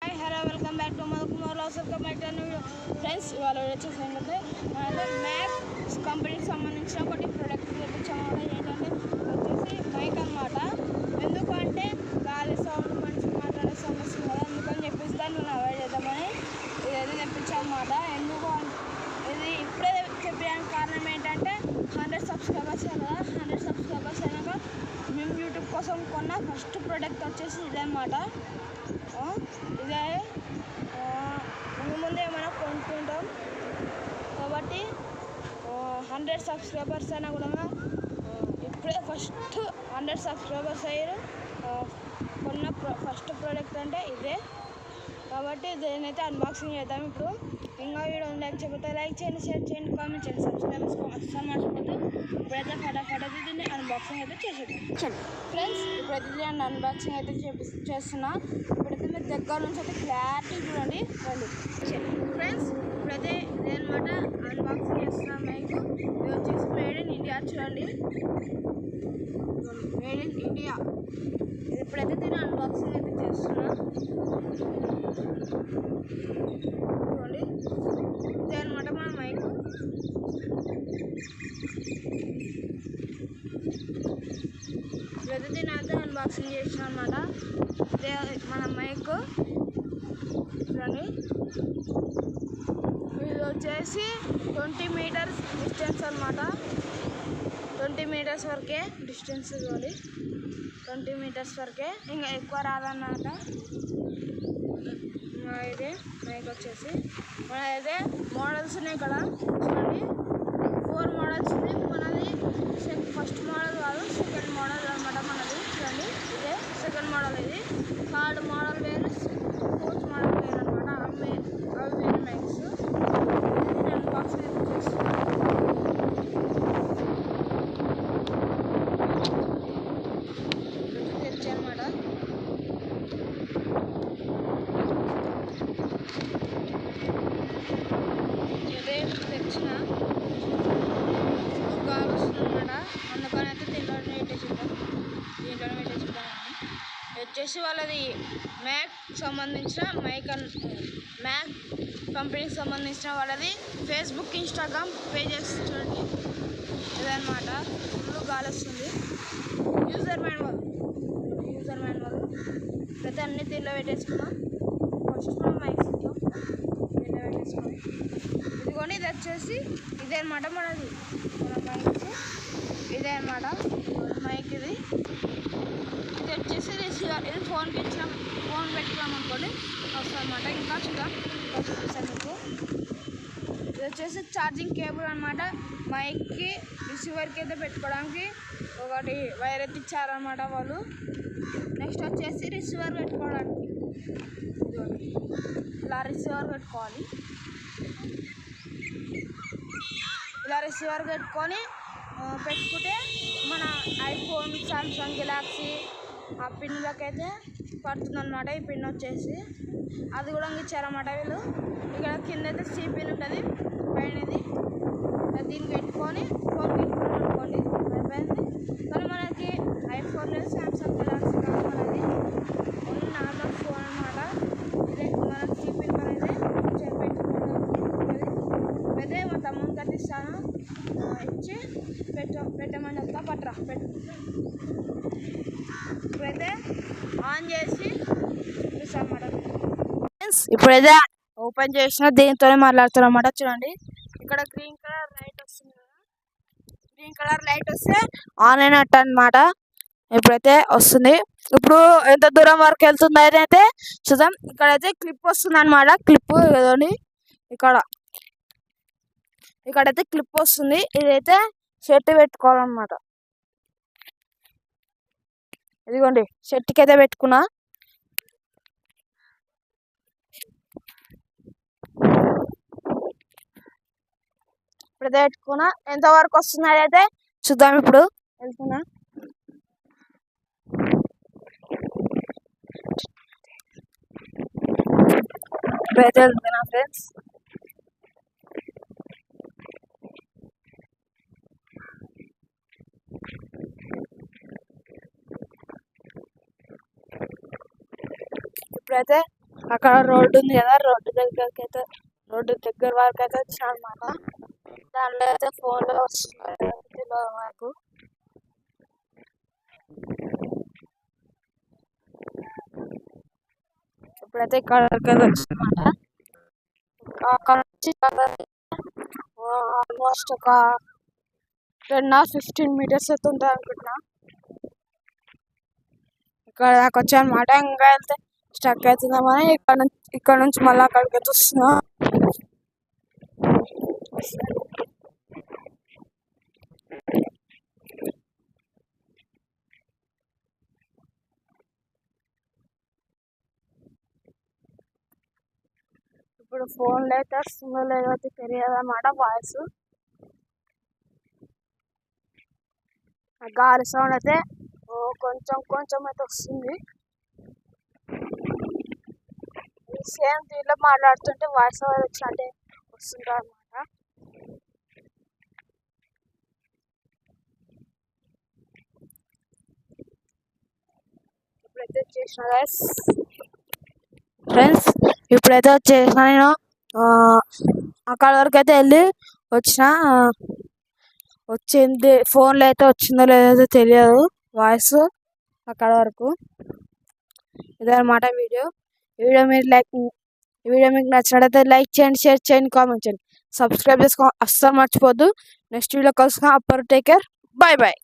Hi hello welcome back to Madhukumar లాస్ welcome back to new friends. ఇవాళ వచ్చేసి ఏంటంటే మ్యాక్స్ కంపెనీకి సంబంధించిన ఒకటి ప్రోడక్ట్ చూపించాము. ఏంటంటే వచ్చేసి మైక్ అనమాట. ఎందుకంటే గాలి సౌండ్ మనిషి మాట్లాడే సమస్య కదా, అందుకని చెప్పేసి దాన్ని మనం అవాయిడ్ చేద్దామని ఇదైతే తెప్పించామన్నమాట. ఎందుకు ఇది ఇప్పుడే చెప్పడానికి కారణం ఏంటంటే 100 సబ్స్క్రైబర్స్ కదా. 100 సబ్స్క్రైబర్స్ అయినాక మేము యూట్యూబ్ కోసం కొన్న ఫస్ట్ ప్రోడక్ట్ వచ్చేసి ఇదే అన్నమాట. ఇదే ముందు ఏమైనా కొనుక్కుంటాం కాబట్టి 100 సబ్స్క్రైబర్స్ అయినా కూడా ఇప్పుడే ఫస్ట్ 100 సబ్స్క్రైబర్స్ అయ్యారు కొన్న ఫస్ట్ ప్రోడక్ట్ అంటే ఇదే. కాబట్టి దీనైతే అన్బాక్సింగ్ చేద్దాం ఇప్పుడు. ఇంకా వీడియో లేకపోతే లైక్ చేయండి, షేర్ చేయండి, కామెంట్ చేయండి, సబ్స్క్రైబ్ చేసుకోండి, అస్సలు మర్చిపోతే. ఇప్పుడైతే ఫటాఫట్ అయితే దీన్ని అన్బాక్సింగ్ అయితే చేసేద్దాం ఫ్రెండ్స్. ఇప్పుడైతే దీన్ని అన్బాక్సింగ్ అయితే చేస్తున్నా. ఇప్పుడైతే మీరు దగ్గర నుంచి అయితే క్లారిటీ చూడండి రండి ఫ్రెండ్స్. ఇప్పుడైతే ఇదే అనమాట అన్బాక్సింగ్ చేస్తున్నాం. మైక్ ఇది వచ్చేసి మేడ్ ఇన్ ఇండియా. చూడండి, మేడ్ ఇన్ ఇండియా. ఇప్పుడైతే దీన్ని అన్బాక్సింగ్ అయితే చేస్తున్నా. చూడండి, ఇదే అనమాట మన మైక్. ఇప్పుడైతే దీన్ని అయితే అన్బాక్సింగ్ చేసిన అనమాట. ఇదే మన మైక్. చూడండి, ఇది వచ్చేసి 20 మీటర్స్ డిస్టెన్స్ అనమాట. 20 మీటర్స్ వరకే డిస్టెన్స్. చూడండి, 20 మీటర్స్ వరకే, ఇంకా ఎక్కువ రాదన్నమాట. ఇదే మైక్ వచ్చేసి మనదైతే మోడల్స్ ఉన్నాయి ఇక్కడ. చూడండి, 4 మోడల్స్ ఉంది. మనది ఫస్ట్ మోడల్ కాదు, సెకండ్ మోడల్ అనమాట మనది. చూడండి, ఇదే సెకండ్ మోడల్. ఇది థర్డ్ మోడల్ వేరు, ఫోర్త్ మోడల్ వేరు అనమాట. అవి వేరే మైక్స్. నేను అన్బాక్సింగ్ అయితే చేస్తున్నాను. తెచ్చానమాట. తెచ్చిన గాలి వస్తుందన్నమాట. అందుకని అయితే దీంట్లోనే పెట్టేసిద్దాం. వచ్చేసి వాళ్ళది మ్యాక్ సంబంధించిన మ్యాక్ కంపెనీకి సంబంధించిన వాళ్ళది ఫేస్బుక్, ఇన్స్టాగ్రామ్ పేజెస్. చూడండి, ఇదన్నమాట. ఫుల్ గాలి వస్తుంది. యూజర్ మాన్యువల్ అయితే అన్ని దీనిలో పెట్టేసుకున్నాం. ఫస్ట్ మనం మైక్స్ దీనిలో పెట్టేసుకొని ఇదిగోండి. ఇది వచ్చేసి ఇదే అనమాట మనది, మన మైక్స్ ఇదే అనమాట మైక్. ఇది వచ్చేసి రిసీవర్. ఇది ఫోన్ పెట్టుకున్నాం అనుకోండి వస్తుంది అనమాట. ఇంకా చూద్దాం చూసాను మీకు. ఇది వచ్చేసి ఛార్జింగ్ కేబుల్ అనమాట. మైక్కి రిసీవర్కి అయితే పెట్టుకోవడానికి ఒకటి వైర్ అయితే ఇచ్చారనమాట వాళ్ళు. నెక్స్ట్ వచ్చేసి రిసీవర్ పెట్టుకోవడానికి ఇలా రిసీవర్ పెట్టుకోవాలి. ఇలా రిసీవర్ పెట్టుకుంటే మన ఐఫోన్, సామ్సంగ్ గెలాక్సీ ఆ పిన్లకి అయితే పడుతుందన్నమాట. ఈ పిన్ వచ్చేసి అది కూడా ఇచ్చారన్నమాట వీళ్ళు. ఇక్కడ కింద అయితే సి పిన్ ఉంటుంది, పైనది. దీన్ని పెట్టుకొని ఫోన్ పెట్టుకున్నాం అనుకోండి అయిపోయింది. కానీ మనకి ఐఫోన్ లేదు, సామ్సంగ్ గెలాక్సీ కాదు, మనది ఓన్లీ నార్మల్ ఫోన్ అనమాట. ఇదే మనకి సి పిన్ అనేది పెట్టుకుంటే మా తమ్ముని కట్టిస్తాను, ఇచ్చి పెట్టమని చెప్తా. పట్రా పెట్టు. ఇప్పుడైతే ఆన్ చేసి చూపిస్తాను అన్నమాట. ఇప్పుడైతే ఓపెన్ చేసిన దీంతోనే మాట్లాడుతాను అన్నమాట. చూడండి, ఇక్కడ గ్రీన్ కలర్ లైట్ వస్తుంది కదా. గ్రీన్ కలర్ లైట్ వస్తే ఆన్ అయినట్టు అనమాట. ఇప్పుడైతే వస్తుంది. ఇప్పుడు ఎంత దూరం వరకు వెళ్తుంది అయితే చూద్దాం. ఇక్కడైతే క్లిప్ వస్తుంది అనమాట. క్లిప్ ఏదోని ఇక్కడైతే క్లిప్ వస్తుంది. ఇదైతే షర్ట్ పెట్టుకోవాలన్నమాట. ఇదిగోండి, షర్ట్కి అయితే పెట్టుకున్నా. ఇప్పుడైతే పెట్టుకున్నా. ఎంతవరకు వస్తుంది అయితే చూద్దాం. ఇప్పుడు వెళ్తున్నా. ఇప్పుడైతే వెళ్తున్నా ఫ్రెండ్స్. ఇప్పుడైతే అక్కడ రోడ్డు ఉంది కదా, రోడ్డు దగ్గర వరకు అయితే వచ్చిన అనమాట. దాంట్లో అయితే ఫోన్లో వస్తున్నాయి మాకు. ఇప్పుడైతే ఇక్కడ వరకు అయితే వచ్చిందన్నమాట. అక్కడ నుంచి ఆల్మోస్ట్ ఒక 10 or 15 meters అయితే ఉంటుంది అనుకుంటున్నా. ఇక్కడ దాకా వచ్చానమాట. ఇంకా వెళ్తే స్టక్ అవుతుందామని ఇక్కడ నుంచి మళ్ళీ అక్కడికి అయితే వస్తున్నా. ఇప్పుడు ఫోన్లో అయితే వస్తుందో లేదో అయితే తెలియదు అన్నమాట వాయిస్. గాలి సౌండ్ అయితే కొంచెం అయితే వస్తుంది. సేమ్ దీంట్లో మాట్లాడుతుంటే వాయిస్ ఓవర్ వచ్చినట్టే వస్తుంది అనమాట. ఇప్పుడైతే వచ్చేసిన ఫ్రెండ్స్, ఇప్పుడైతే వచ్చేసిన నేను అక్కడ వరకు అయితే వెళ్ళి వచ్చింది. ఫోన్లో అయితే వచ్చిందో లేదో తెలియదు వాయిస్ అక్కడ వరకు. ఇదన్నమాట వీడియో మీకు నచ్చినట్లయితే లైక్ చేయండి, షేర్ చేయండి, కామెంట్ చేయండి, సబ్స్క్రైబ్ చేసుకో అస్సలు మర్చిపోద్దు. నెక్స్ట్ వీడియో కలుసుకుందాం. Upper take care, by by.